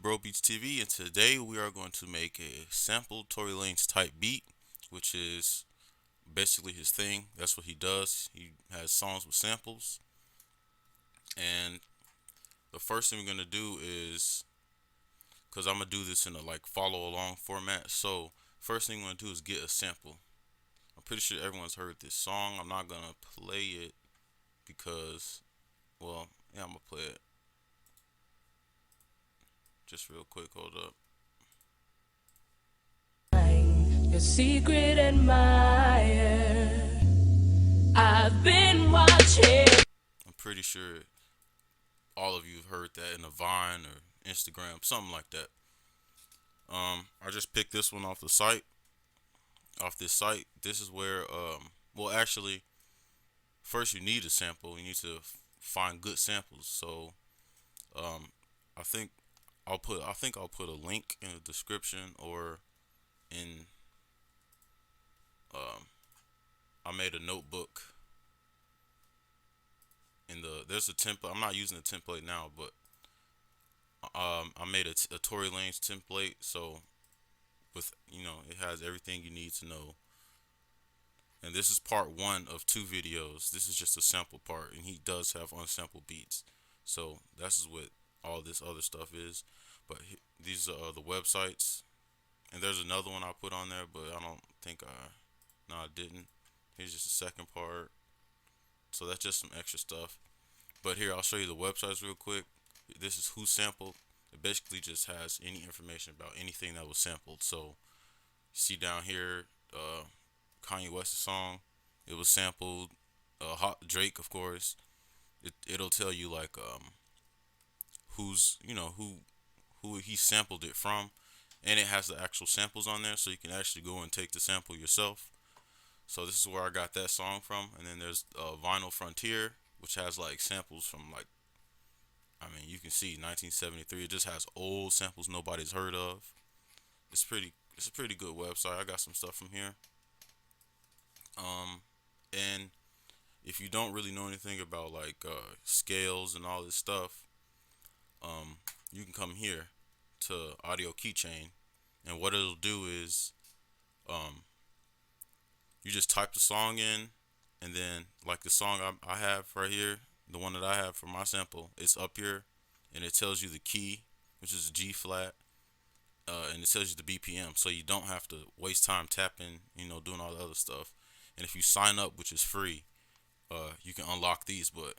Bro Beats TV, and today we are going to make a sample Tory Lanez type beat, which is basically his thing. That's what he does. He has songs with samples, and the first thing we're gonna do is, cause I'm gonna do this in a like follow along format. So first thing we're gonna do is get a sample. I'm pretty sure everyone's heard this song. I'm not gonna play it because, well, yeah, I'm gonna play it just real quick. Hold up. Your secret admirer. I've been watching. I'm pretty sure all of you have heard that in a Vine or Instagram, something like that. I just picked this one off the site. Off this site, this is where well, actually, first you need a sample. You need to find good samples. So um, I think I'll put a link in the description or in um, I made a notebook in there's a template. I'm not using the template now, but I made a Tory Lanez template. So with it has everything you need to know. And this is part one of two videos. This is just a sample part, and he does have unsampled beats. So that's what all this other stuff is. But these are the websites, and there's another one I put on there, but I don't think no, I didn't. Here's just the second part. So that's just some extra stuff. But here, I'll show you the websites real quick. This is who sampled. It basically just has any information about anything that was sampled. So see down here, Kanye West's song, it was sampled. Hot Drake, of course. It'll tell you like who's who he sampled it from, and it has the actual samples on there, so you can actually go and take the sample yourself. So this is where I got that song from, and then there's Vinyl Frontier, which has like samples from like, I mean, you can see 1973. It just has old samples nobody's heard of. It's a pretty good website. I got some stuff from here. And if you don't really know anything about like scales and all this stuff, you can come here to Audio Keychain, and what it'll do is um, you just type the song in, and then like the song I have right here, the one that I have for my sample, it's up here, and it tells you the key, which is G flat, and it tells you the BPM, so you don't have to waste time tapping, doing all the other stuff. And if you sign up, which is free, you can unlock these. But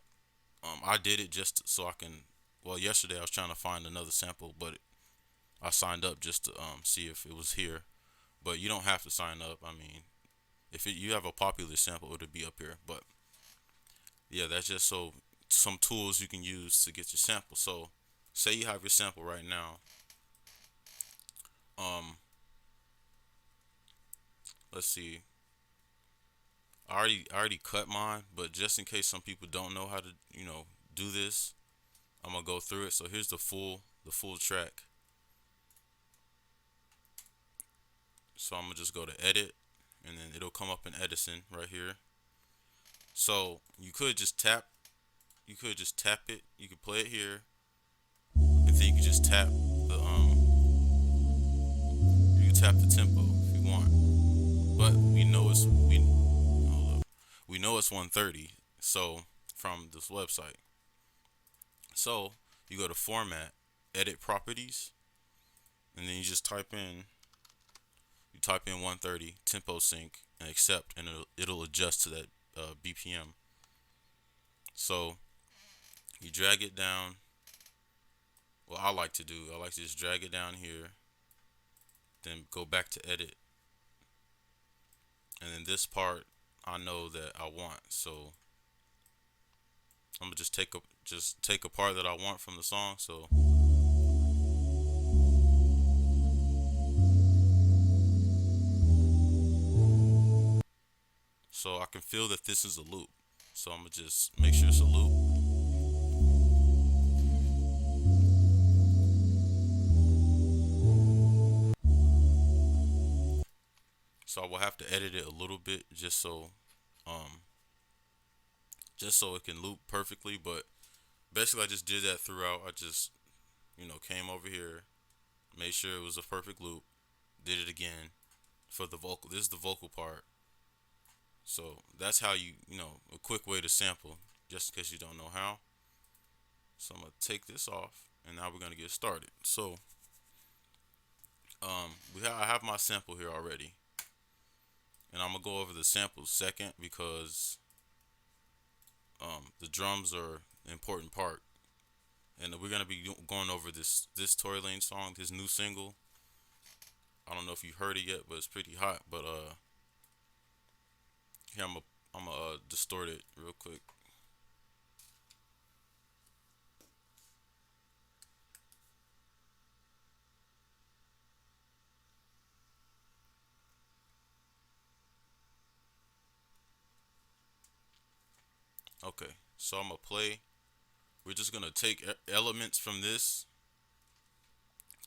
I did it just so I can. Well, yesterday I was trying to find another sample, but I signed up just to see if it was here. But you don't have to sign up. I mean, if you have a popular sample, it'll be up here. But yeah, that's just so some tools you can use to get your sample. So say you have your sample right now. Um, let's see. I already cut mine, but just in case some people don't know how to do this, I'm gonna go through it. So here's the full track. So I'm gonna just go to edit, and then it'll come up in Edison right here. So you could just tap it. You could play it here, and then you can just tap the you can tap the tempo if you want. But we know it's 130. So from this website, so you go to format, edit properties, and then you type in 130 tempo sync and accept, and it'll adjust to that BPM. So you drag it down. What I like to just drag it down here, then go back to edit, and then this part I know that I want. So I'm gonna just take a part that I want from the song. So I can feel that this is a loop. So I'm gonna just make sure it's a loop. So I will have to edit it a little bit um just so it can loop perfectly. But basically I just did that throughout. I just came over here, Made sure it was a perfect loop. Did it again for the vocal. This is the vocal part. So that's how a quick way to sample, just in case you don't know how. So I'm gonna take this off, and now we're gonna get started. So I have my sample here already, and I'm gonna go over the sample second because the drums are an important part, and we're gonna be going over this Tory Lanez song, his new single. I don't know if you heard it yet, but it's pretty hot. But here I'm gonna distort it real quick. Okay, so I'm gonna play. We're just gonna take elements from this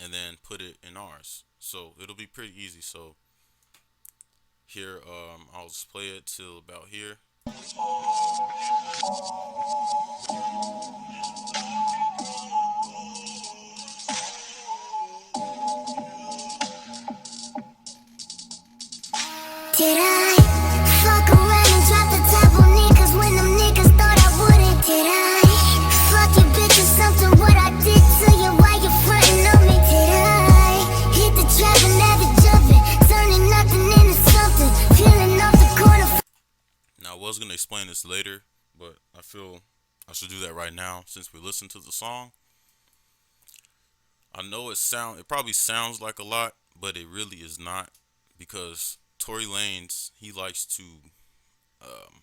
and then put it in ours. So it'll be pretty easy. So here, I'll just play it till about here. Did I fuck around and drop the top on niggas when them niggas thought I wouldn't? Did I fuck your bitch or something? What I did to you while you frontin' on me? Did I hit the trap and have it jumping, turning nothing into something, peeling off the corner? Now I was gonna explain this later, but I feel I should do that right now since we listened to the song. I know it probably sounds like a lot, but it really is not because Tory Lanez he likes to um,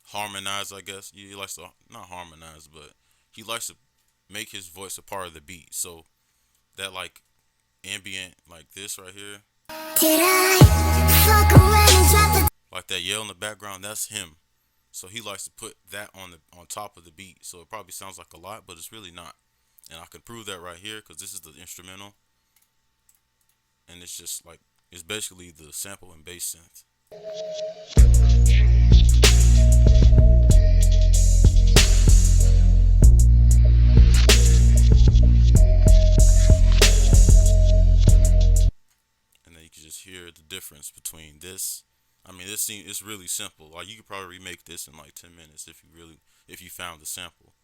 harmonize. I guess he likes to not harmonize, but he likes to make his voice a part of the beat. So that like ambient like this right here, Did I fuck around and drop the like that yell in the background, that's him. So he likes to put that on top of the beat. So it probably sounds like a lot, but it's really not. And I can prove that right here because this is the instrumental, and it's just like it's basically the sample and bass synth. And then you can just hear the difference between this. I mean, it's really simple. Like you could probably remake this in like 10 minutes if you found the sample.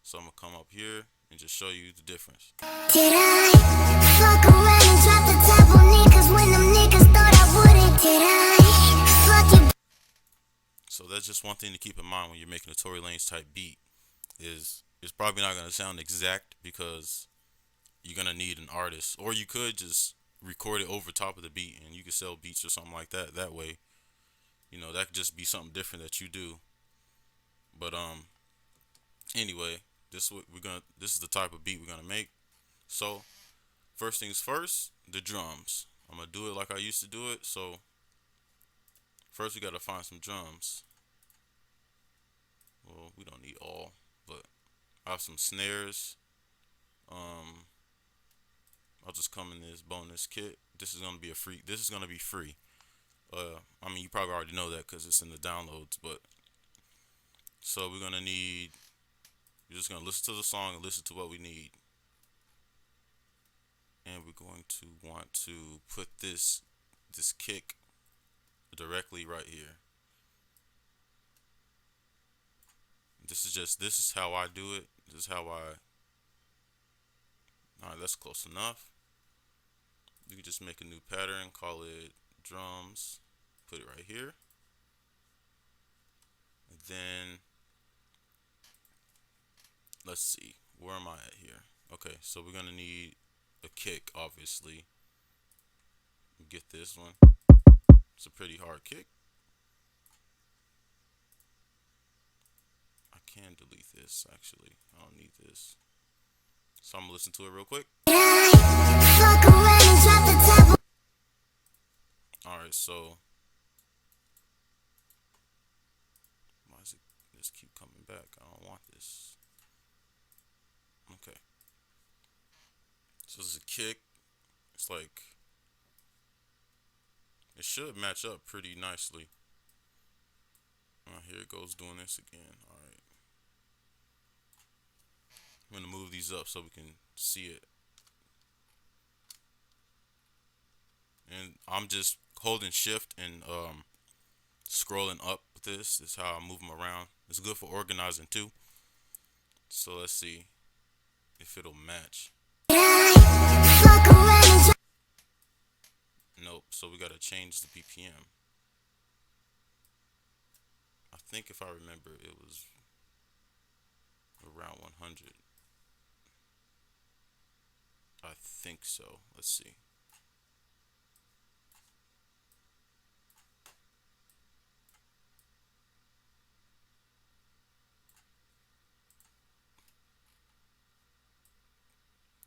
So I'm gonna come up here and just show you the difference. Did I fuck around and drop the top on niggas when them niggas thought I wouldn't? Did I fuck you? So that's just one thing to keep in mind when you're making a Tory Lanez type beat. Is it's probably not gonna sound exact because you're gonna need an artist, or you could just record it over top of the beat and you could sell beats or something like that. That way, that could just be something different that you do. But anyway, this is the type of beat we're gonna make. So first things first, the drums. I'm gonna do it like I used to do it. So first we gotta find some drums. Well, we don't need all, but I have some snares. Um, I'll just come in this bonus kit. This is gonna be free. This is gonna be free. I mean, you probably already know that because it's in the downloads. But so we're gonna need. You're just gonna listen to the song and listen to what we need, and we're going to want to put this kick directly right here. This is how I do it. This is how I. All right, that's close enough. You can just make a new pattern, call it drums, put it right here. And then let's see, where am I at here? Okay, so we're gonna need a kick, obviously. Get this one. It's a pretty hard kick. I can delete this actually. I don't need this. So I'm gonna listen to it real quick. Alright, so why does it just keep coming back? I don't want this. Okay. So this is a kick. It's like it should match up pretty nicely. Here it goes doing this again. Alright. I'm gonna move these up so we can see it. and I'm just holding shift and scrolling up with this. This is how I move them around. It's good for organizing too. So let's see if it'll match. Fuck around and drop. Nope. So we gotta change the BPM. I think if I remember, it was around 100. I think so. Let's see.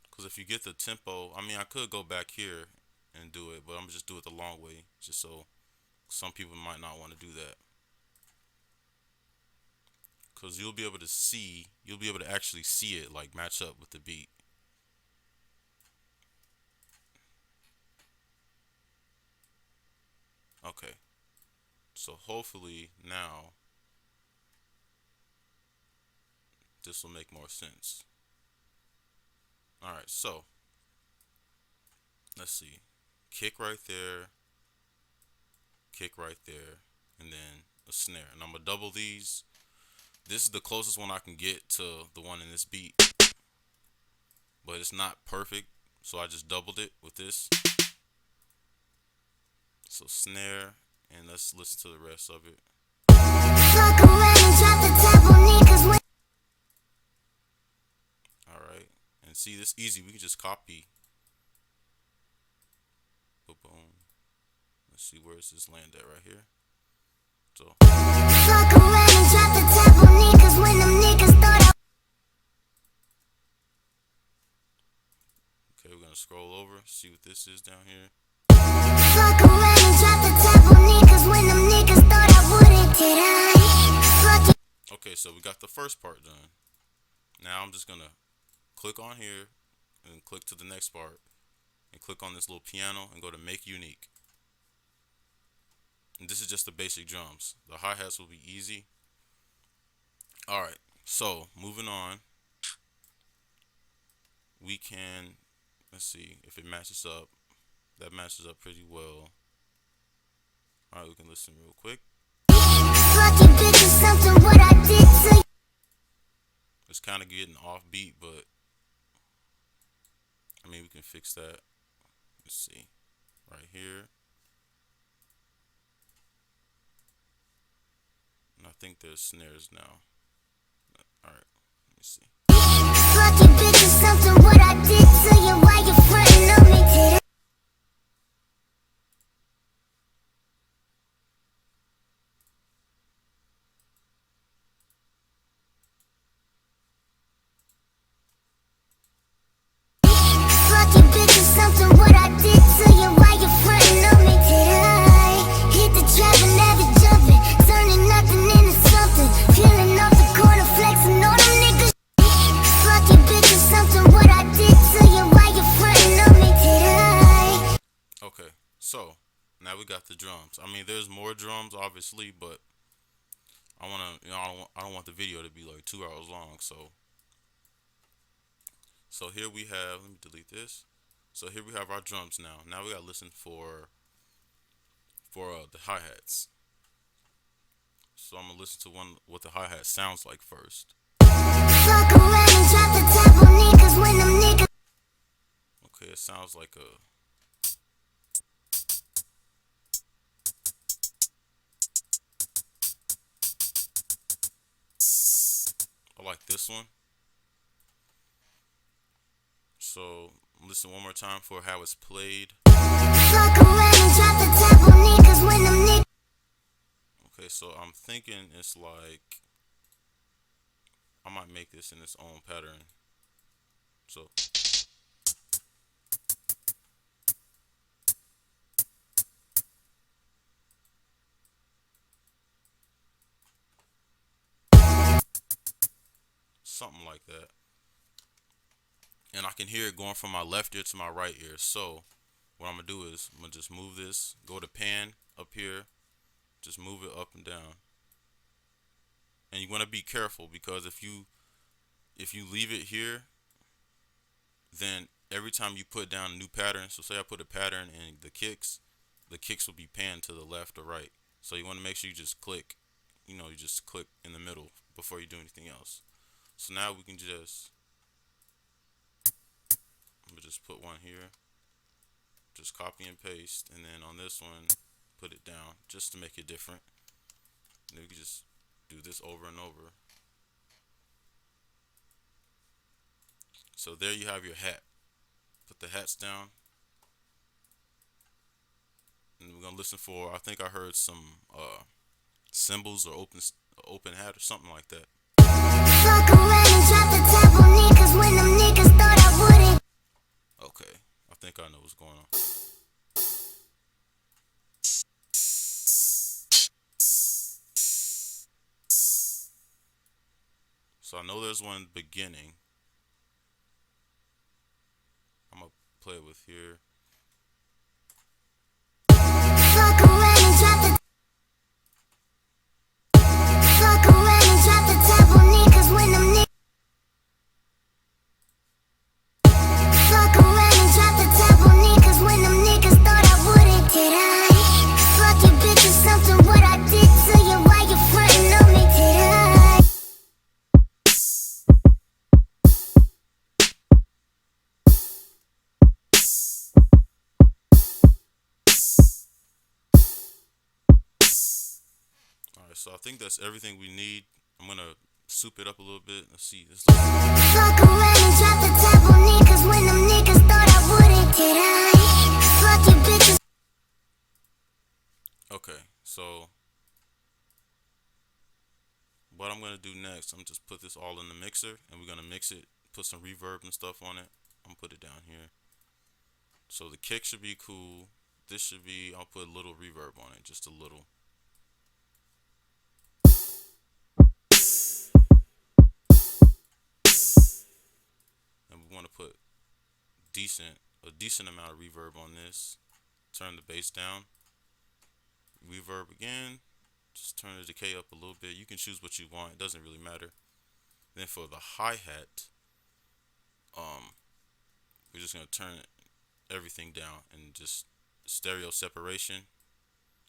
Because if you get the tempo, I mean, I could go back here and do it, but I'm gonna just do it the long way, just so some people might not want to do that. Because you'll be able to actually see it like match up with the beat. Okay, so hopefully now this will make more sense. All right, so let's see. Kick right there, kick right there, and then a snare. And I'm gonna double these. This is the closest one I can get to the one in this beat, but it's not perfect, so I just doubled it with this. So snare, and let's listen to the rest of it. Fuck around and drop the top on niggas when. All right, and see, this easy. We can just copy. Boom, boom. Let's see, where does this land at right here? So Fuck around and drop the top on niggas when them niggas thought I. okay, we're gonna scroll over, see what this is down here. Fuck around and drop the top on niggas when them niggas thought I wouldn't. Did I? Fuck it. Okay, so we got the first part done. Now I'm just gonna click on here and click to the next part and click on this little piano and go to make unique. And this is just the basic drums. The hi-hats will be easy. All right, so moving on, we can, let's see if it matches up. That matches up pretty well. All right, we can listen real quick. Fuck your bitch is something what I did to you. It's kind of getting off beat, but I mean, we can fix that. Let's see, right here. And I think there's snares now. All right, let me see. Fuck your bitch is something what I did to you. Why you frontin' on me? Did I? Fuck your bitch is something what I did to you. Why you frontin' on me? Did I? Hit the trap and have it jumping, turning nothing into something. Feeling off the corner, flexing on them niggas. Fuck your bitch is something what I did to you. Why you frontin' on me? Did I? Okay, so now we got the drums. I mean, there's more drums, obviously, but I wanna, I don't want the video to be like 2 hours long. So here we have. Let me delete this. So here we have our drums now. Now we gotta listen for the hi hats. So I'm gonna listen to what the hi hat sounds like first. Fuck around and drop the top on niggas when them niggas. Okay, it sounds like a. I like this one. So listen one more time for how it's played. Fuck around and drop the top on niggas when them niggas. Okay, so I'm thinking it's like I might make this in its own pattern. So something like that. And I can hear it going from my left ear to my right ear. So what I'm gonna do is I'm gonna just move this, go to pan up here, just move it up and down. And you wanna be careful because if you leave it here, then every time you put down a new pattern, so say I put a pattern in the kicks will be panned to the left or right. So you want to make sure you just click, you just click in the middle before you do anything else. So now we can just put one here, just copy and paste, and then on this one, put it down just to make it different. And then we can just do this over and over. So there you have your hat. Put the hats down, and we're gonna listen for. I think I heard some cymbals or open hat or something like that. Fuck around and drop the top on niggas when them niggas thought I wouldn't. Okay, I think I know what's going on. So I know there's one in the beginning. I'm gonna play it with here. Fuck around and drop the. Fuck around and drop the top on niggas when them niggas. Fuck around and drop the top on niggas when them niggas thought I wouldn't. Did I fuck your bitch or something? What I did to you? Why you frontin' on me? Did I? All right, so I think that's everything we need. I'm gonna soup it up a little bit. Let's see. Fuck around and drop the top on niggas when them niggas thought I wouldn't. Did I fuck your bitches? Okay, so what I'm gonna do next, I'm just put this all in the mixer, and we're gonna mix it, put some reverb and stuff on it. I'm gonna put it down here. So the kick should be cool. This should be. I'll put a little reverb on it, just a little. And we want to put a decent amount of reverb on this. Turn the bass down. Reverb again. Just turn the decay up a little bit. You can choose what you want. It doesn't really matter. Then for the hi-hat, we're just gonna turn everything down and just stereo separation.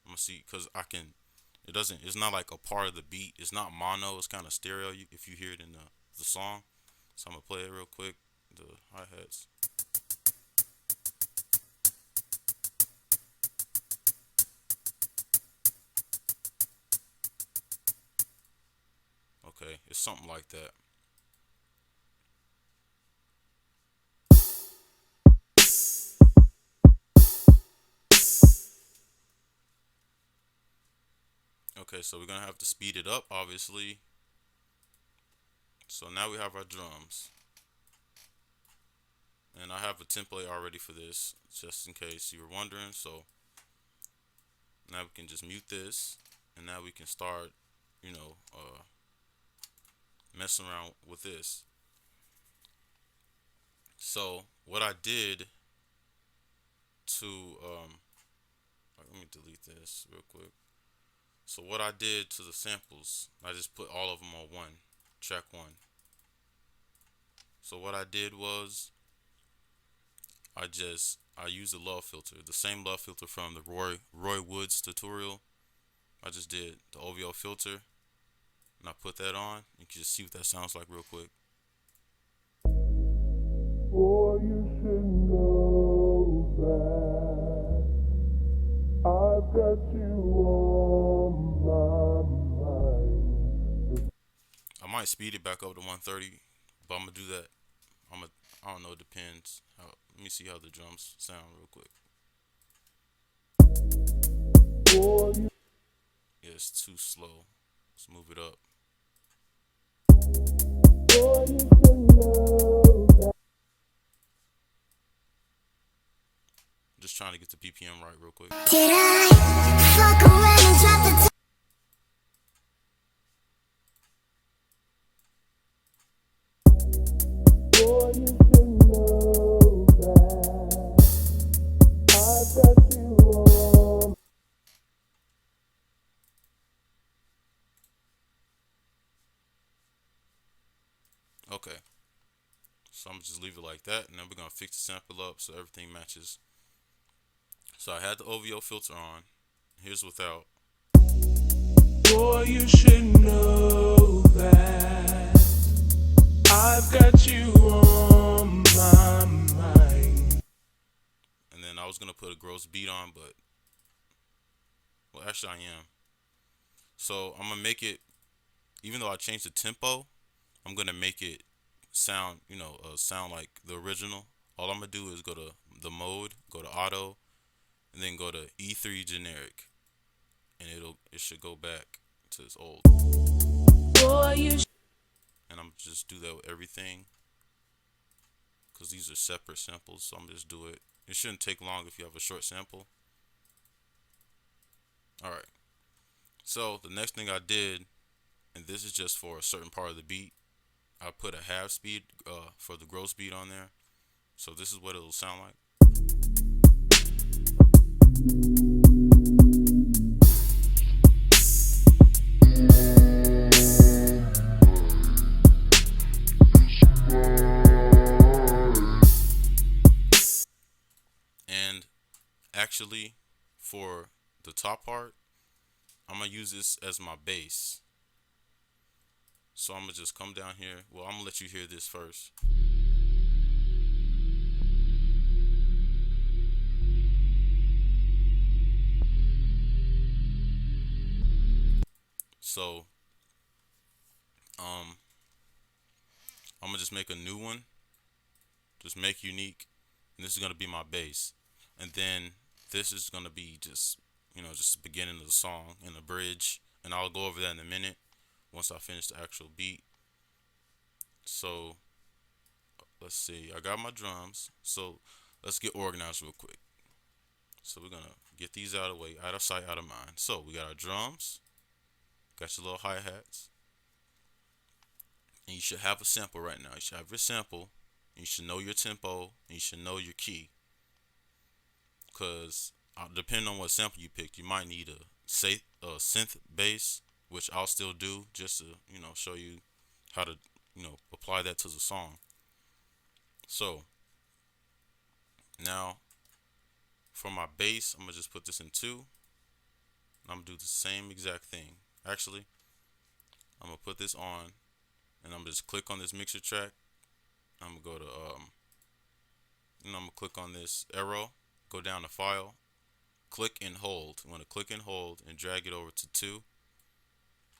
I'm gonna see because I can. It doesn't. It's not like a part of the beat. It's not mono. It's kind of stereo. If you hear it in the song. So I'm gonna play it real quick. The hi-hats. Okay, it's something like that. Okay, so we're gonna have to speed it up, obviously. So now we have our drums. And I have a template already for this, just in case you were wondering. So now we can just mute this, and now we can start, messing around with this. So what I did to, let me delete this real quick. So what I did to the samples, I just put all of them on track one. So what I did was, I used the love filter, the same love filter from the Roy Woods tutorial. I just did the OVO filter, and I put that on. You can just see what that sounds like real quick. Boy, you should know that I've got you on my mind. I might speed it back up to 130, but I'm gonna do that. I don't know. It depends. Let me see how the drums sound real quick. Boy, Yeah, it's too slow. Let's move it up. boy, you should know that. Just trying to get the BPM right real quick. Did I fuck around and drop the top? Boy, you should know that I've got you on. Okay. So I'm gonna just leave it like that, and then we're gonna fix the sample up so everything matches. So I had the OVO filter on. Here's without. Boy, you should know that I've got you on my mind. And then I was gonna put a gross beat on, but well, actually I am. So I'm gonna make it, even though I changed the tempo, I'm gonna make it sound, sound like the original. All I'm gonna do is go to the mode, go to auto, and then go to E3 generic, and it should go back to its old. Boy, you And I'm just do that with everything, cause these are separate samples. So I'm just do it. It shouldn't take long if you have a short sample. All right. So the next thing I did, and this is just for a certain part of the beat, I put a half speed for the gross beat on there. So this is what it'll sound like. And actually, for the top part, I'm gonna use this as my bass. So I'm gonna just come down here. Well, I'm gonna let you hear this first. So um, I'm gonna just make a new one. Just make unique, and this is gonna be my bass. And then this is gonna be just just the beginning of the song and the bridge, and I'll go over that in a minute once I finish the actual beat. So let's see. I got my drums. So let's get organized real quick. So we're gonna get these out of the way, out of sight, out of mind. So we got our drums, got your little hi-hats, and you should have a sample right now. You should have your sample, and you should know your tempo, and you should know your key. Cause depending on what sample you pick, you might need a synth bass, which I'll still do just to show you how to apply that to the song. So now for my bass, I'm gonna just put this in 2. I'm gonna do the same exact thing. Actually, I'm gonna put this on, and I'm gonna just click on this mixer track. I'm gonna go to I'm gonna click on this arrow, go down to File, click and hold. I'm gonna click and hold and drag it over to 2,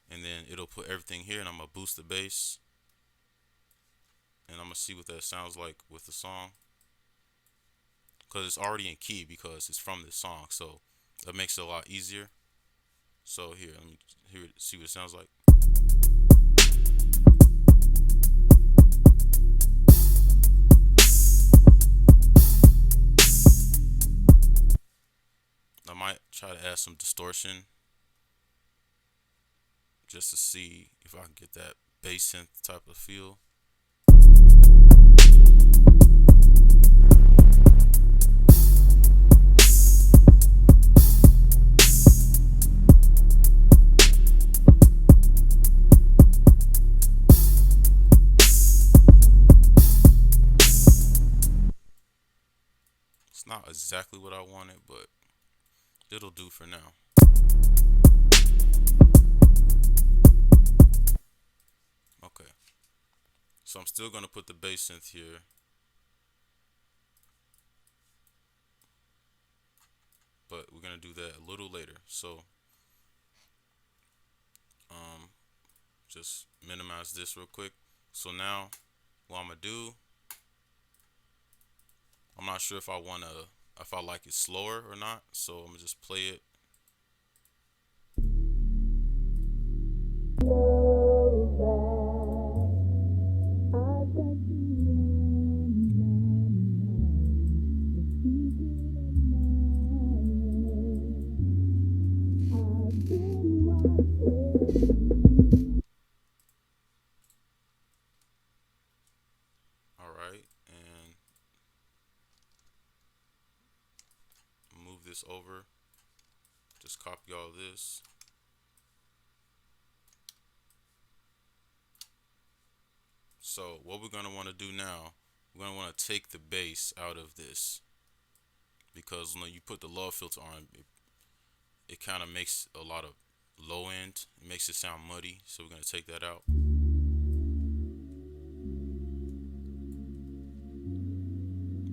and then it'll put everything here. And I'm gonna boost the bass, and I'm gonna see what that sounds like with the song, because it's already in key because it's from this song. So that makes it a lot easier. So here, let me see what it sounds like. I might try to add some distortion just to see if I can get that bass synth type of feel. It's not exactly what I wanted, but it'll do for now. Okay. So I'm still gonna put the bass synth here. But we're gonna do that a little later. So um just minimize this real quick. So now what I'm gonna do, I'm not sure if I like it slower or not. So I'm gonna just play it. All right, and move this over. Just copy all this. So what we're gonna want to do now we're gonna want to take the bass out of this because when you put the low filter on, it kind of makes a lot of low end. It makes it sound muddy, so we're gonna take that out.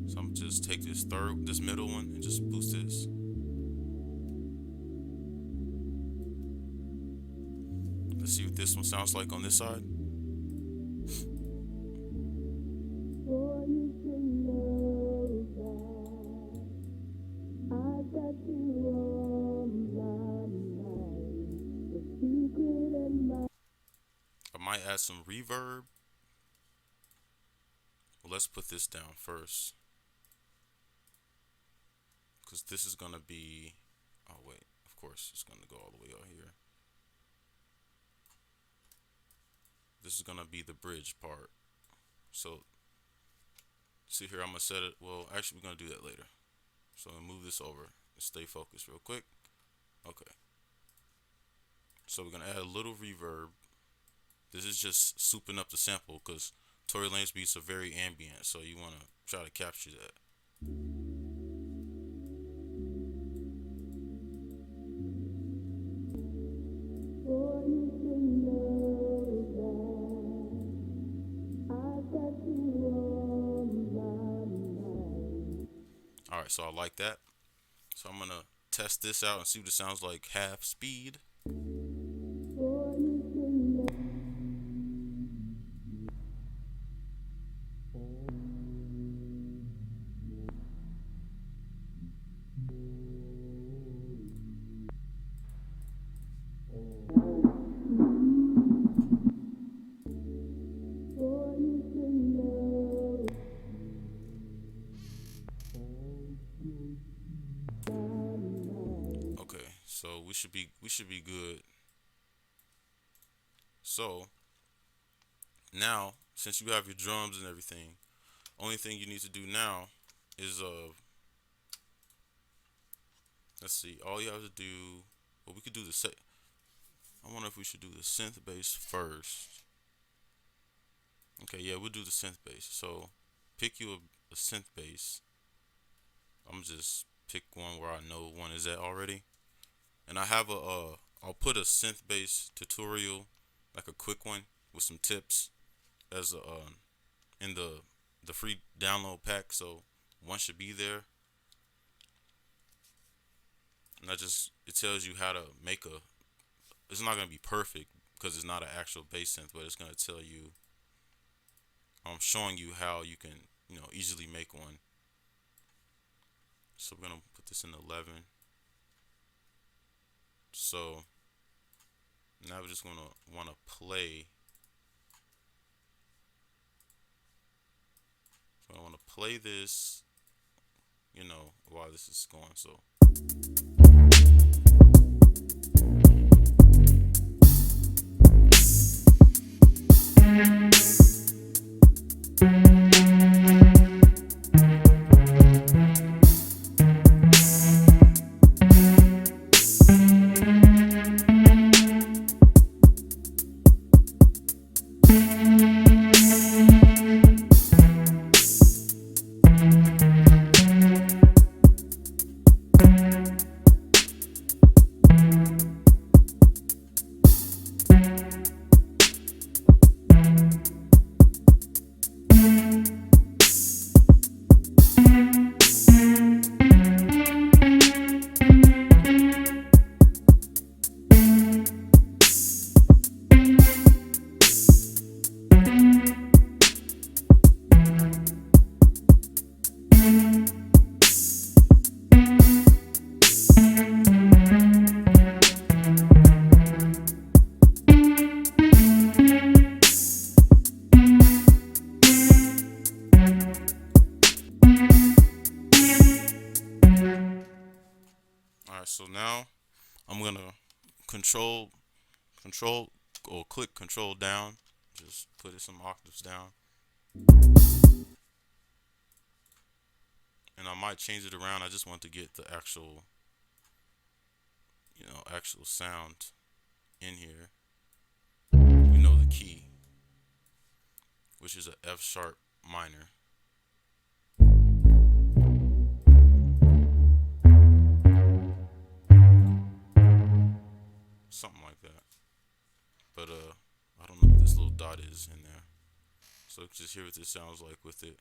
So I'm just take this middle one, and just boost this. Let's see what this one sounds like on this side. I might add some reverb. Well, let's put this down first, because this is gonna be, oh wait, of course it's gonna go all the way out here. This is gonna be the bridge part. So see here, I'm gonna set it, well actually we're gonna do that later. So I'm gonna move this over and stay focused real quick. Okay. So we're gonna add a little reverb. This is just souping up the sample because Tory Lanez beats are very ambient, so you wanna try to capture that. Alright, so I like that. So I'm gonna test this out and see what it sounds like half speed. Okay, so we should be good. So now, since you have your drums and everything, only thing you need to do now is let's see, all you have to do, well we could do the set. I wonder if we should do the synth bass first. Okay, yeah, we'll do the synth bass. So pick you a synth bass. I'm just pick one where I know one is at already. And I have I'll put a synth bass tutorial, like a quick one with some tips, as in the free download pack. So one should be there. And it tells you how to make a. It's not gonna be perfect because it's not an actual bass synth, but it's gonna tell you. I'm showing you how you can, easily make one. So we're gonna put this in 11. So now we're just gonna want to play. So I want to play this, while this is going. So. Alright, so now I'm gonna control or click control down. Just put it some octaves down. And I might change it around. I just want to get the actual actual sound in here. The key, which is a F sharp minor. but I don't know what this little dot is in there. So just hear what this sounds like with it.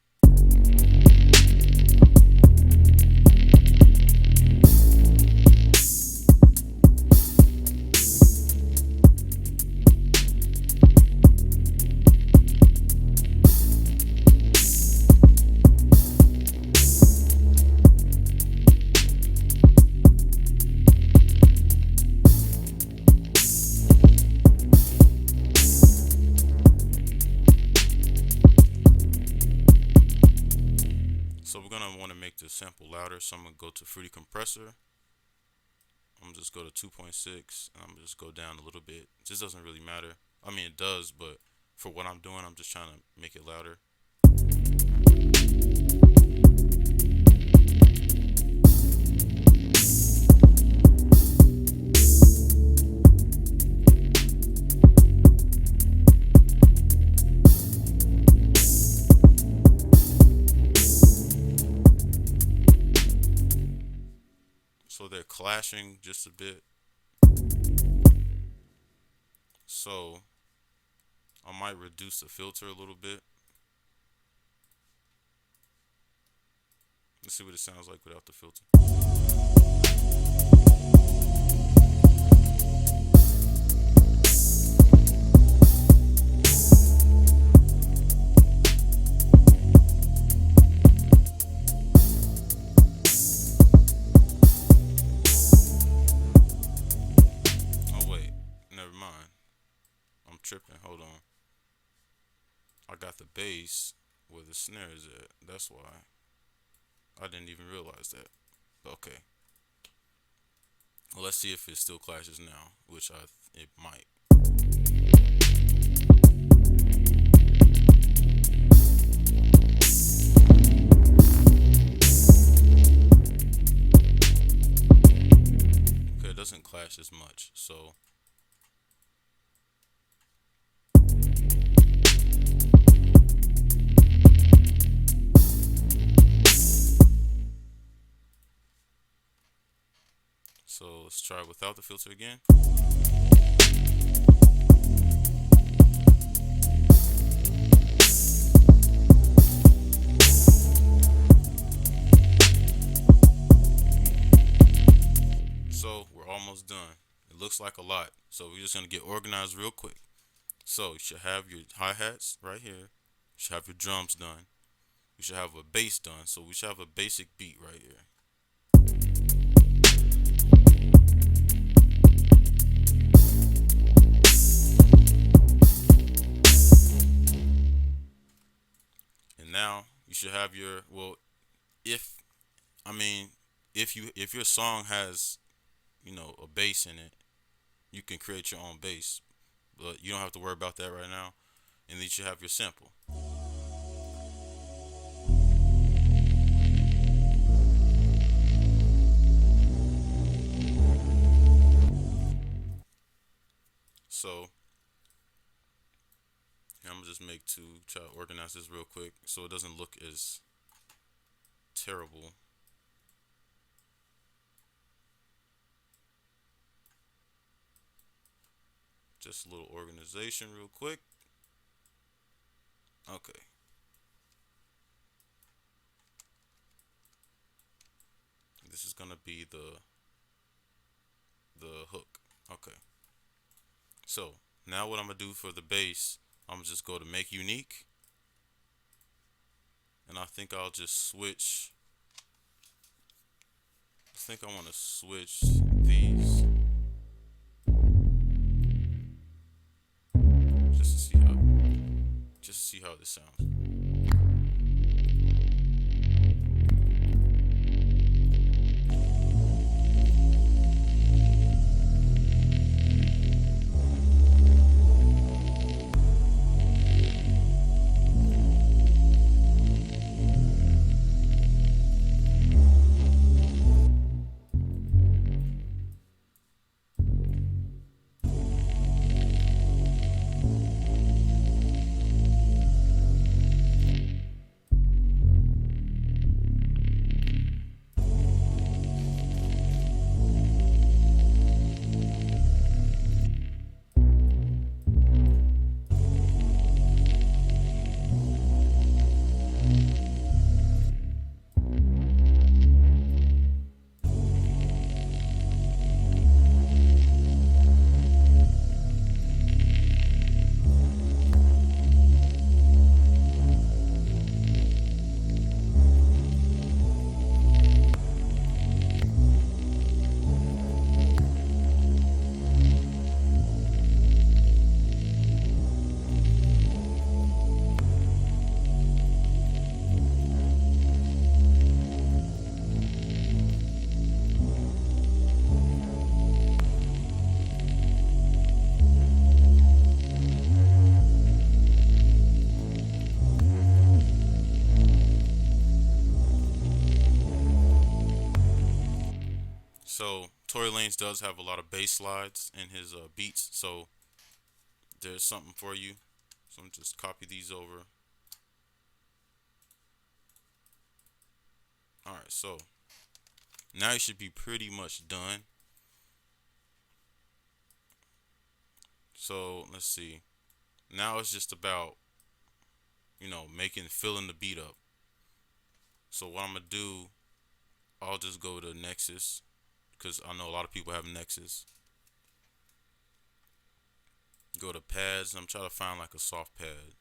So we're gonna want to make the sample louder. So I'm gonna go to Fruity Compressor. I'm gonna just go to 2.6 and I'm gonna just go down a little bit. It just doesn't really matter. I mean, it does, but for what I'm doing, I'm just trying to make it louder. So they're clashing just a bit. So I might reduce the filter a little bit. Let's see what it sounds like without the filter. Oh wait, never mind. I'm tripping. Hold on. I got the bass where the snare is at. That's why. I didn't even realize that. Okay. Well, let's see if it still clashes now, which it might. Okay, it doesn't clash as much, so. So let's try it without the filter again. So we're almost done. It looks like a lot. So we're just gonna get organized real quick. So you should have your hi-hats right here. You should have your drums done. You should have a bass done. So we should have a basic beat right here. And now you should have your, well, if if your song has, a bass in it, you can create your own bass, but you don't have to worry about that right now. And then you should have your sample. So here I'm gonna just try to organize this real quick so it doesn't look as terrible. Just a little organization real quick. Okay. This is gonna be the hook. Okay. So now what I'm gonna do for the bass, I'm gonna just go to make unique. And I think I'll just switch. I think I wanna switch these. Just to see how this sounds. Tory Lanez does have a lot of bass slides in his beats, so there's something for you. So I'm just copy these over. All right, so now you should be pretty much done. So let's see. Now it's just about filling the beat up. So what I'm gonna do, I'll just go to Nexus because I know a lot of people have Nexus. Go to pads. I'm trying to find like a soft pad.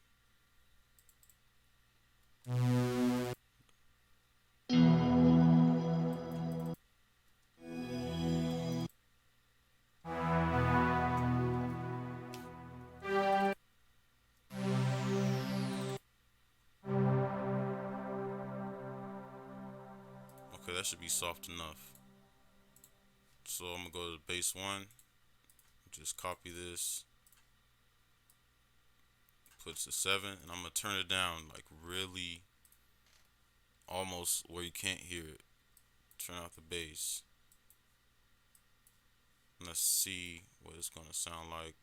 Okay, that should be soft enough. So I'm gonna go to bass one. Just copy this. Put it to 7, and I'm gonna turn it down like really, almost where you can't hear it. Turn out the bass. Let's see what it's gonna sound like.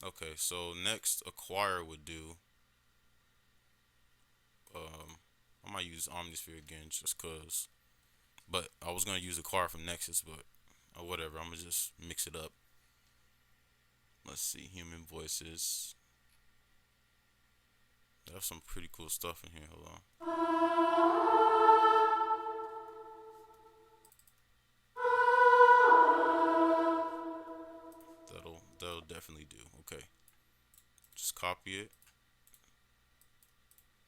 Okay, so next a choir would do. I might use Omnisphere again just cause. But I was gonna use a choir from Nexus, but whatever. I'm gonna just mix it up. Let's see, human voices. There's some pretty cool stuff in here. Hold on. That'll definitely do. Okay. Just copy it.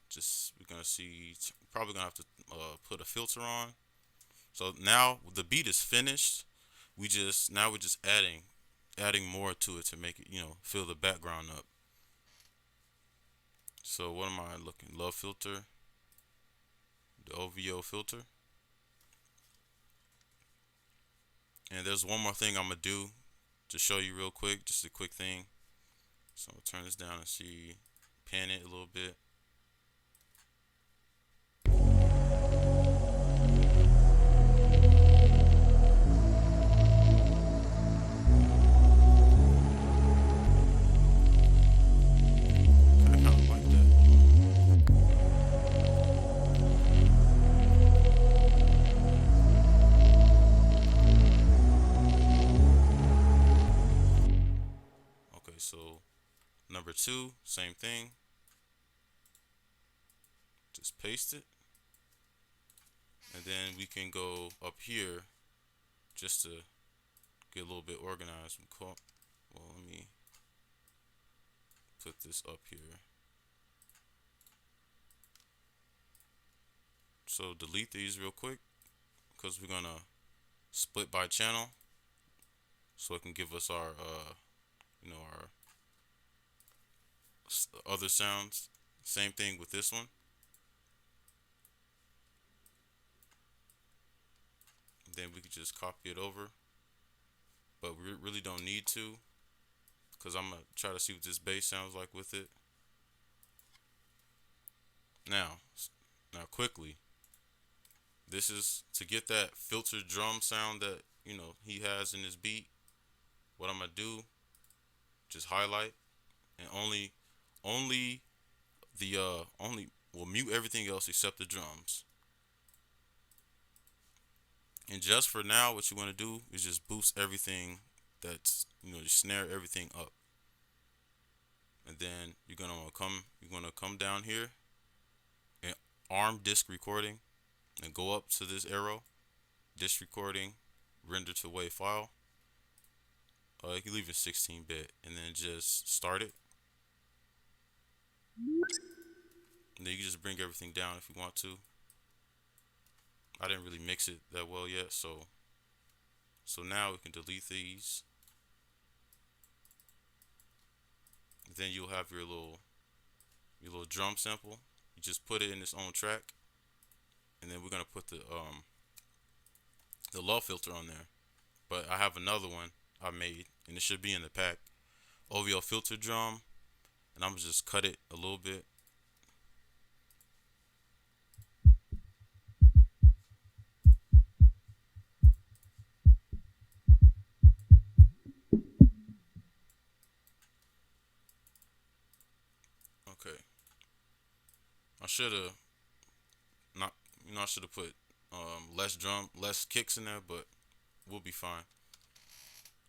Just we're gonna see. Probably gonna have to put a filter on. So now the beat is finished. We're just adding more to it to make it fill the background up. So what am I looking? Love filter. The OVO filter. And there's one more thing I'm gonna do to show you real quick. Just a quick thing. So I'm gonna turn this down and see, pan it a little bit. Kind of like that. Okay, so number 2, same thing. Just paste it. And then we can go up here just to get a little bit organized. Well, let me put this up here. So delete these real quick because we're gonna split by channel so it can give us our our other sounds. Same thing with this one. Then we could just copy it over, but we really don't need to because I'm gonna try to see what this bass sounds like with it. Now quickly, this is to get that filtered drum sound that he has in his beat. What I'm gonna do, just highlight and only we'll mute everything else except the drums. And just for now, what you want to do is just boost everything that's just snare everything up. And then you're gonna come down here and arm disk recording and go up to this arrow, disk recording, render to WAV file. You can leave it 16-bit and then just start it. And then you can just bring everything down if you want to. I didn't really mix it that well yet, so now we can delete these. Then you'll have your little drum sample. You just put it in its own track, and then we're gonna put the low filter on there. But I have another one I made, and it should be in the pack. OVO filter drum, and I'm gonna just cut it a little bit. Okay, I should have not, I should have put less kicks in there, but we'll be fine.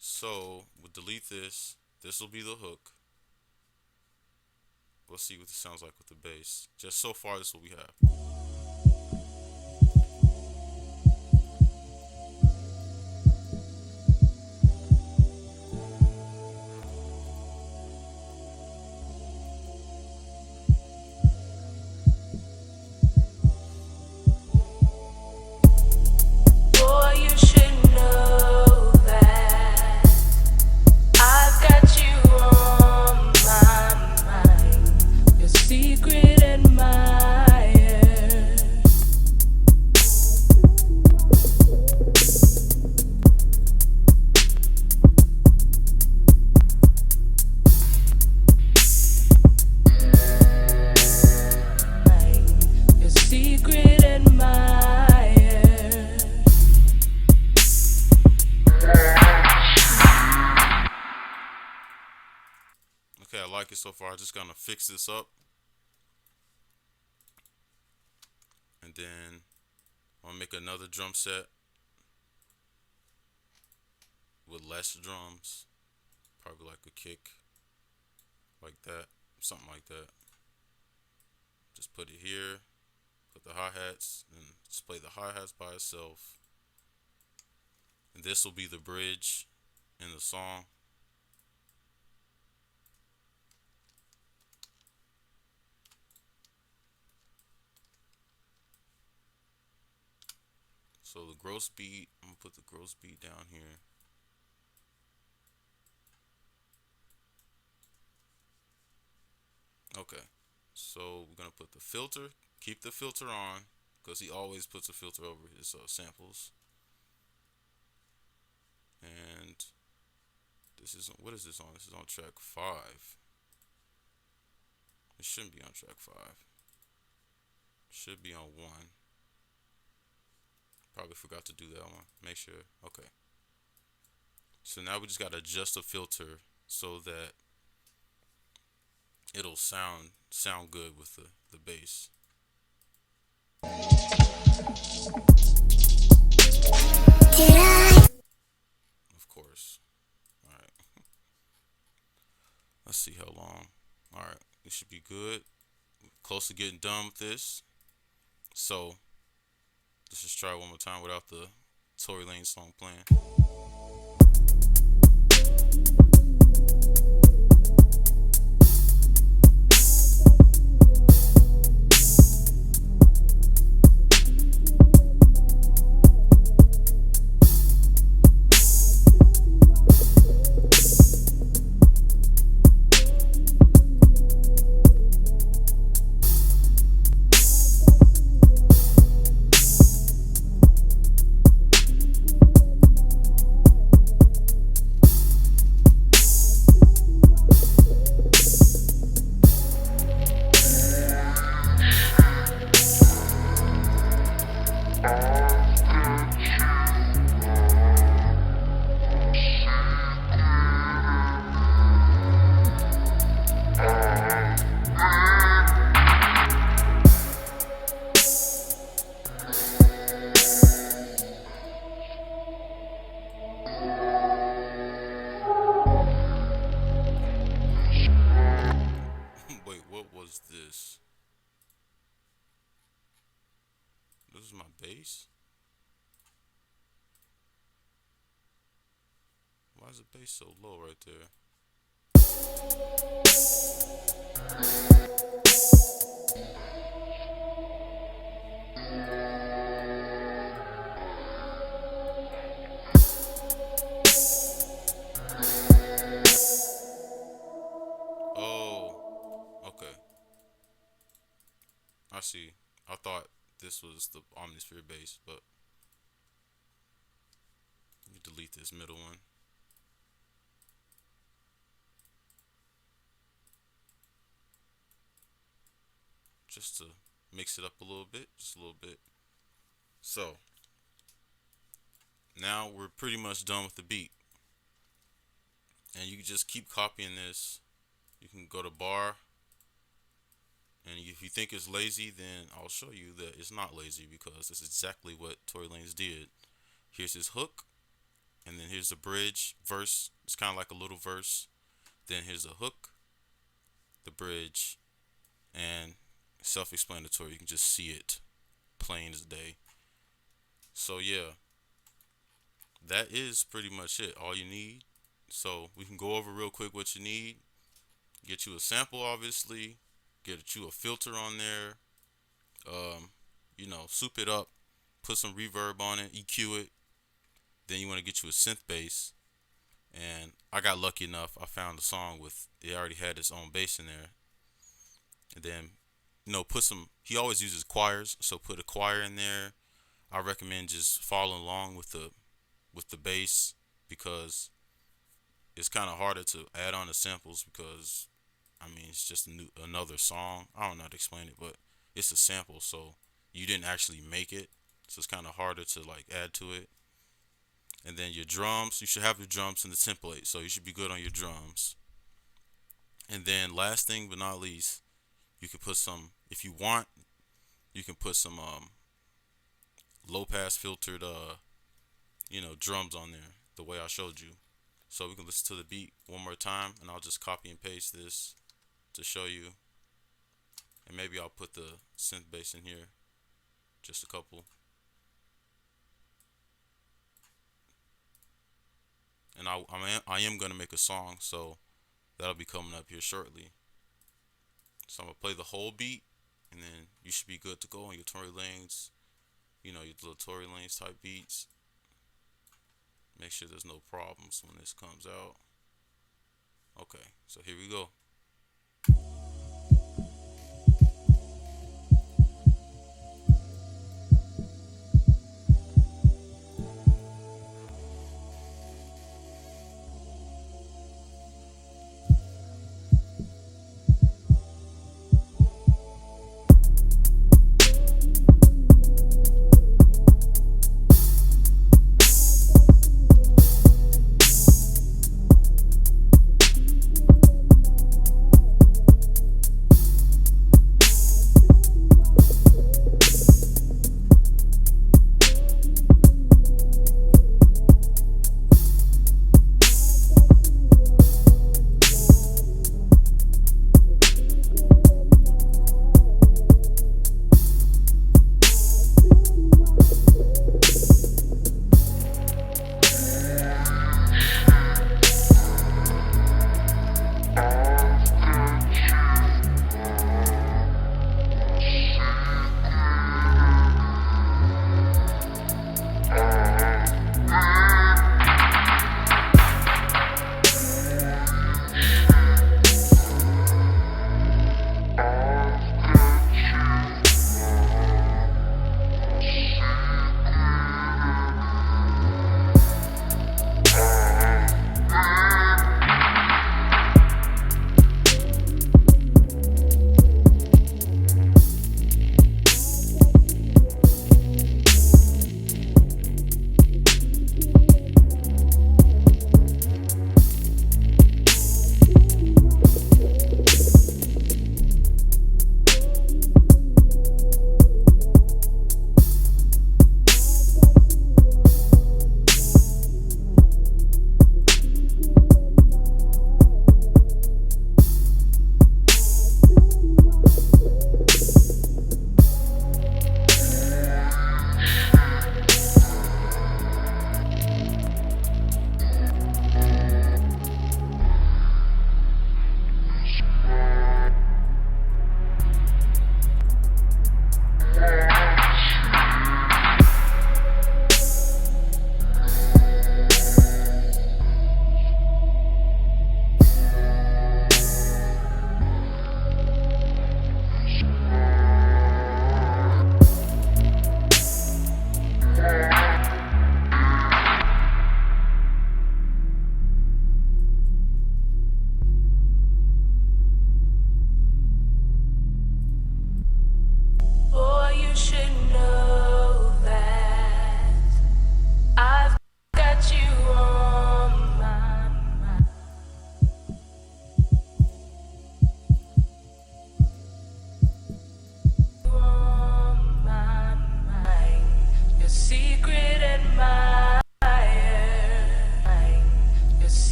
So we'll delete this. This will be the hook. We'll see what this sounds like with the bass. Just so far, this is what we have. Boy, you should know that I've got you on my mind. Your secret admirer. Your secret admirer. Okay, I like it so far. Just gonna fix this up, and then I'm gonna make another drum set with less drums, probably like a kick, like that, something like that. Just put it here, put the hi-hats, and just play the hi-hats by itself. And this will be the bridge in the song. So the gross beat, I'm gonna put the gross beat down here. Okay, so we're gonna put the filter, keep the filter on, because he always puts a filter over his samples. And this is, what is this on? This is on track 5. It shouldn't be on track 5. It should be on 1. Probably forgot to do that one. Make sure. Okay. So now we just gotta adjust the filter so that it'll sound good with the bass. Did I? Of course. Alright. Let's see how long. Alright. We should be good. Close to getting done with this. So let's just try it one more time without the Tory Lanez song playing. Wait, what was this? This is my bass? Why is the bass so low right there? Oh, okay. I see. I thought this was the Omnisphere bass, but let me delete this middle one. just to mix it up a little bit, just a little bit. So now we're pretty much done with the beat, and you can just keep copying this. You can go to bar, and if you think it's lazy, then I'll show you that it's not lazy, because this is exactly what Tory Lanez did. Here's his hook, and then here's the bridge, verse. It's kind of like a little verse. Then here's the hook, the bridge, and self-explanatory. You can just see it plain as day. So yeah, that is pretty much it. All you need. So we can go over real quick what you need. Get you a sample, obviously. Get you a filter on there. Soup it up. Put some reverb on it. EQ it. Then you want to get you a synth bass. And I got lucky enough. I found a song with it already had its own bass in there. And then, put some. He always uses choirs, so put a choir in there. I recommend just following along with the bass, because it's kind of harder to add on the samples, because it's just another song. I don't know how to explain it, but it's a sample, so you didn't actually make it, so it's kind of harder to like add to it. And then your drums, you should have your drums in the template, so you should be good on your drums. And then last thing but not least, you can put some, if you want, you can put some low pass filtered drums on there, the way I showed you. So we can listen to the beat one more time, and I'll just copy and paste this to show you. And maybe I'll put the synth bass in here, just a couple. And I am gonna make a song, so that'll be coming up here shortly. So I'm gonna play the whole beat, and then you should be good to go on your Tory Lanez, your little Tory Lanez type beats. Make sure there's no problems when this comes out. Okay, so here we go.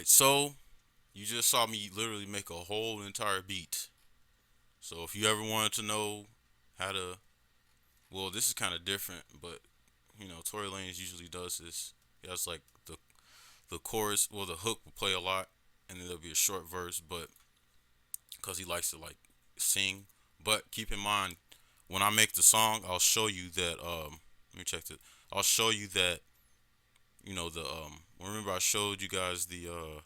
right, so you just saw me literally make a whole entire beat. So if you ever wanted to know how to, well, this is kind of different, but Tory Lanez usually does this. He has like the chorus, well, the hook will play a lot, and then there'll be a short verse, but because he likes to like sing. But keep in mind, when I make the song, I'll show you that. Let me check it. I'll show you that. The remember I showed you guys the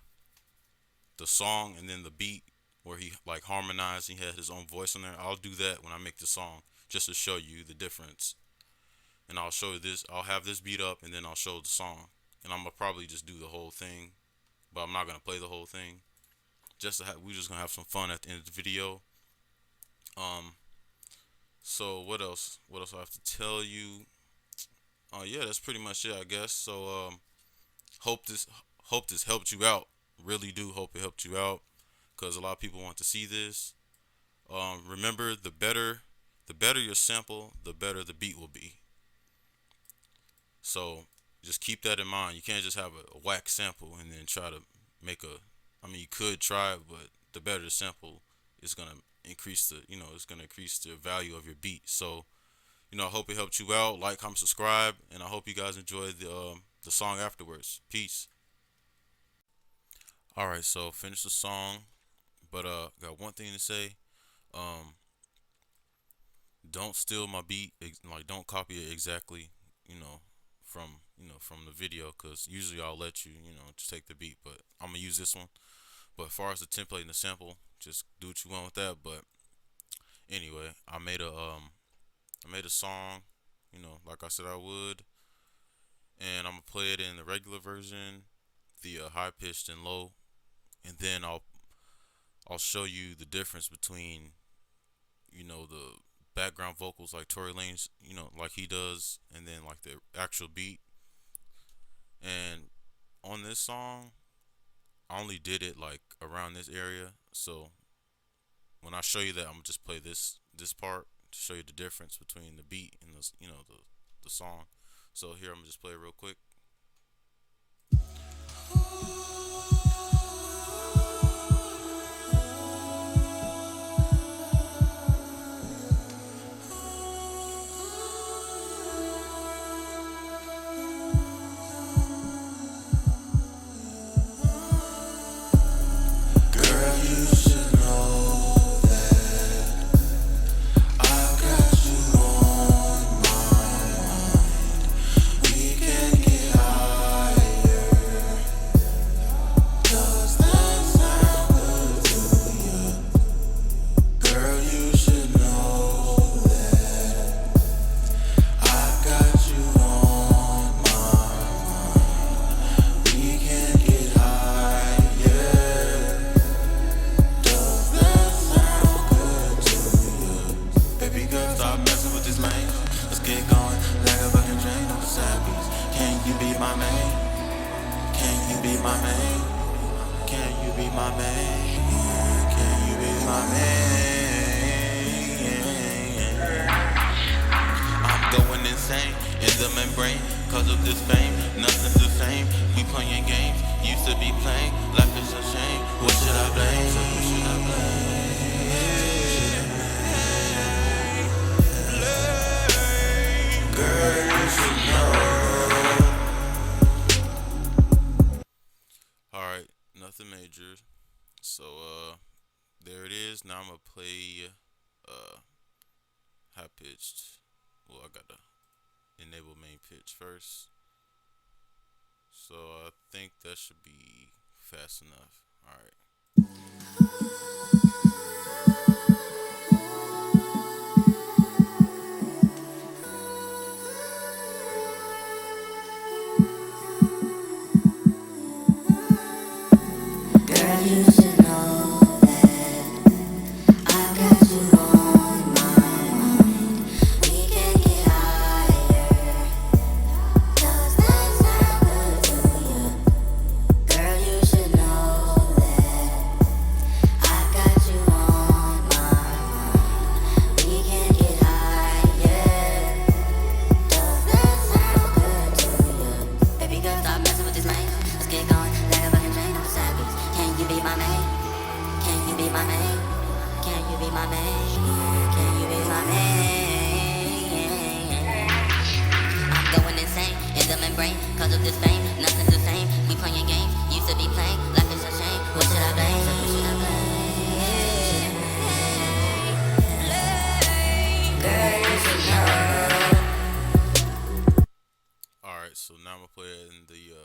song and then the beat where he like harmonized. He had his own voice on there. I'll do that when I make the song just to show you the difference. And I'll show you this. I'll have this beat up and then I'll show the song. And I'm gonna probably just do the whole thing, but I'm not gonna play the whole thing. We're just gonna have some fun at the end of the video. So what else? What else I have to tell you? Yeah, that's pretty much it, I guess. So hope this helped you out. Really do hope it helped you out, because a lot of people want to see this. Remember, the better your sample, the better the beat will be. So just keep that in mind. You can't just have a whack sample and then try to make a. I mean, you could try, but the better the sample is gonna increase it's gonna increase the value of your beat. So, I hope it helped you out. Like, comment, subscribe, and I hope you guys enjoyed the song afterwards. Peace. All right, so finish the song, but got one thing to say. Don't steal my beat. Like, don't copy it exactly. From the video, because usually I'll let you just take the beat, but I'm gonna use this one. But as far as the template and the sample, just do what you want with that. But anyway, I made a song, like I said I would, and I'm gonna play it in the regular version, the high pitched and low, and then I'll show you the difference between the background vocals like Tory Lanez, like he does, and then like the actual beat. And on this song, I only did it like around this area. So when I show you that, I'm gonna just play this part to show you the difference between the beat and the song. So here I'm gonna just play it real quick. In the membrane, cause of this fame, nothing's the same. We playing games, used to be playing. Life is a shame. What should I blame? Girl, you should know. Alright, nothing major. So there it is. Now I'm gonna play high pitched. Well, I gotta enable main pitch first. So I think that should be fast enough. Alright. Girl, you should know that I got you on my mind. We can get higher. Does that sound good to you? Girl, you should know that I got you on my mind. We can get higher. Does that sound good to you? Baby girl, stop messing with this lane. Let's get going like a fucking train. I'm sad. now I'm gonna play it in the you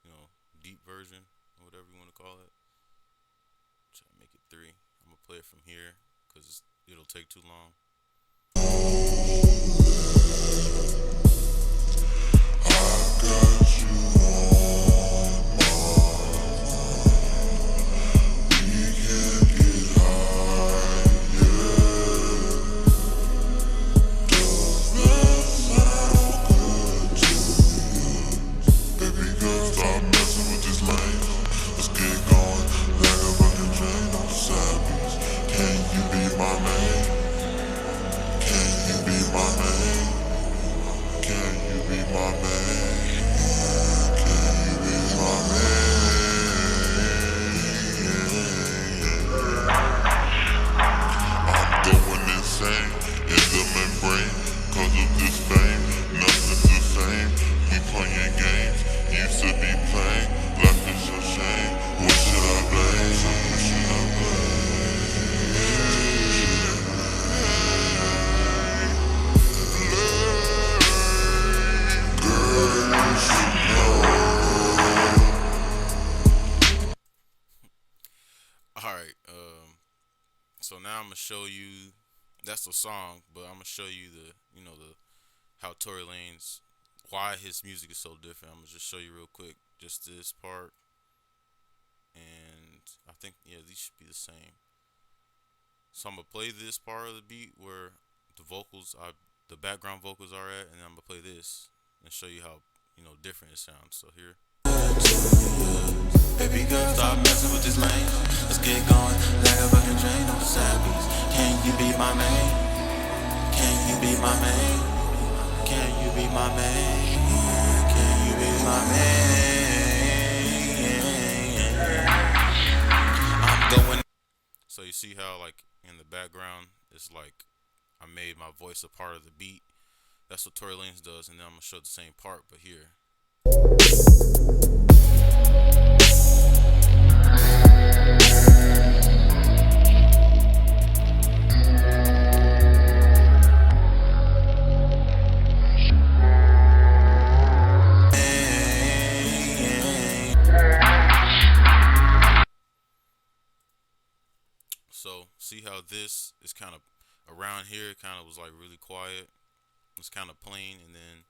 know, deep version or whatever you want to call it. Try to make it three. I'm gonna play it from here because it'll take too long. All right. So now I'm gonna show you. That's the song, but I'm gonna show you the the how Tory Lanez, why his music is so different. I'm gonna just show you real quick, just this part, and I think these should be the same. So I'm gonna play this part of the beat where the background vocals are at, and then I'm gonna play this and show you how different it sounds. So here. Baby girl, stop messing with this lane. Let's get going like a fucking train on the side beats. Can you be my man? Can you be my man? Can you be my man? Can you be my man? I'm going. So you see how like in the background it's like I made my voice a part of the beat. That's what Tory Lanez does, and then I'm gonna show the same part, but here. So see how this is kind of around here, it kind of was like really quiet. It's kind of plain, and then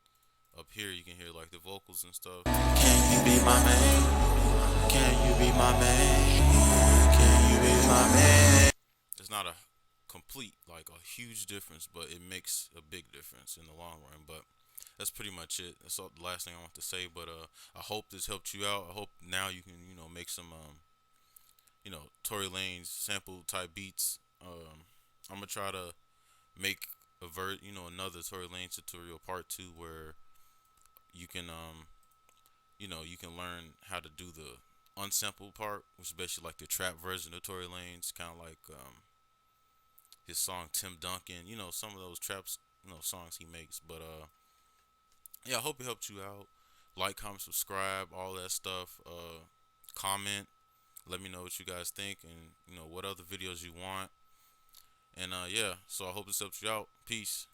up here you can hear like the vocals and stuff. Can you be my man? Can you be my man? Can you be my man? It's not a complete like a huge difference, but it makes a big difference in the long run. But that's pretty much it. That's all the last thing I want to say. But I hope this helped you out. I hope now you can make some Tory Lanez sample type beats. I'm gonna try to make another Tory Lanez tutorial part 2 where you can you can learn how to do the unsampled part, which is basically like the trap version of Tory Lanez, kind of like his song Tim Duncan, some of those traps, songs he makes. But yeah, I hope it helped you out. Like, comment, subscribe, all that stuff. Comment. Let me know what you guys think, and what other videos you want. And yeah, so I hope this helps you out. Peace.